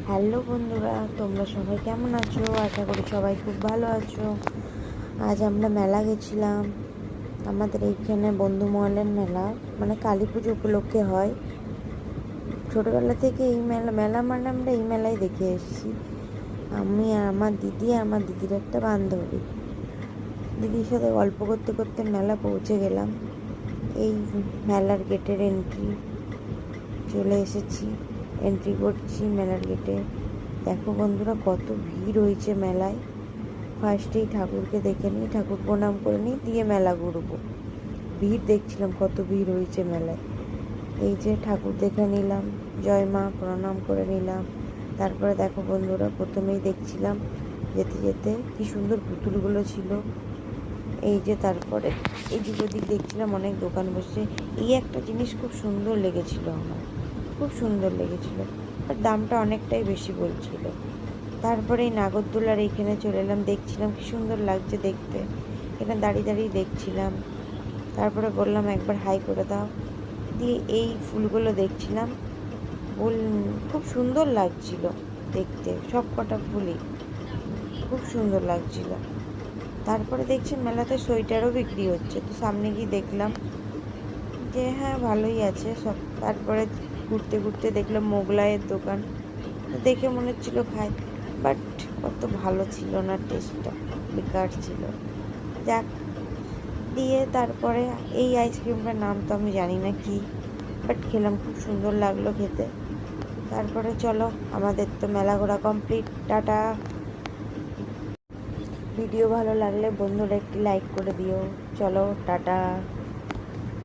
Hello বন্ধুরা, তোমরা সবাই কেমন আছো? আশা করি সবাই খুব ভালো আছো। আজ আমরা মেলা গেছিলাম। আমাদের এইখানে বন্ধু মহলের মেলা, মানে কালী পুজো উপলক্ষে হয়। ছোটোবেলা থেকে এই মেলা মানে আমরা এই মেলায় দেখে এসেছি। আমি আর আমার দিদি আর আমার দিদির একটা বান্ধবী। দিদির সাথে গল্প করতে করতে মেলা পৌঁছে গেলাম। এই মেলার গেটের এন্ট্রি চলে এসেছি। এন্ট্রি করছি মেলার গেটে। দেখো বন্ধুরা, কত ভিড় হয়েছে মেলায়। ফার্স্টেই ঠাকুরকে দেখে নিই, ঠাকুর প্রণাম করে নিই, দিয়ে মেলা ঘুরবো। ভিড় দেখছিলাম কত ভিড় হয়েছে মেলায়। এই যে ঠাকুর দেখে নিলাম, জয় মা প্রণাম করে নিলাম। তারপরে দেখো বন্ধুরা, প্রথমেই দেখছিলাম যেতে যেতে কি সুন্দর পুতুলগুলো ছিল। এই যে তারপরে এদিক ওদিক দেখছিলাম, অনেক দোকান বসে। এই একটা জিনিস খুব সুন্দর লেগেছিল আমার, খুব সুন্দর লেগেছিল, আর দামটা অনেকটাই বেশি বলছিল। তারপরে এই নাগরদোলার এইখানে চলে এলাম, দেখছিলাম কি সুন্দর লাগছে দেখতে। এখানে দাঁড়িয়ে দাঁড়িয়ে দেখছিলাম। তারপরে বললাম একবার হাই করে দাও, দিয়ে এই ফুলগুলো দেখছিলাম। ফুল খুব সুন্দর লাগছিল দেখতে, সব কটা ফুলই খুব সুন্দর লাগছিল। তারপরে দেখছি মেলাতে সোয়েটারও বিক্রি হচ্ছে, তো সামনে গিয়ে দেখলাম যে হ্যাঁ ভালোই আছে সব। তারপরে ঘুরতে ঘুরতে দেখলাম মোগলাইয়ের দোকান, তো দেখে মনে হচ্ছিল খাই, বাট অত ভালো ছিল না, টেস্টটা বেকার ছিল। যাক, দিয়ে তারপরে এই আইসক্রিমটার নাম তো আমি জানি না কি, বাট খেলাম, খুব সুন্দর লাগলো খেতে। তারপরে চলো, আমাদের তো মেলা ঘোরা কমপ্লিট, টাটা। ভিডিও ভালো লাগলে বন্ধুরা একটি লাইক করে দিও। চলো টাটা।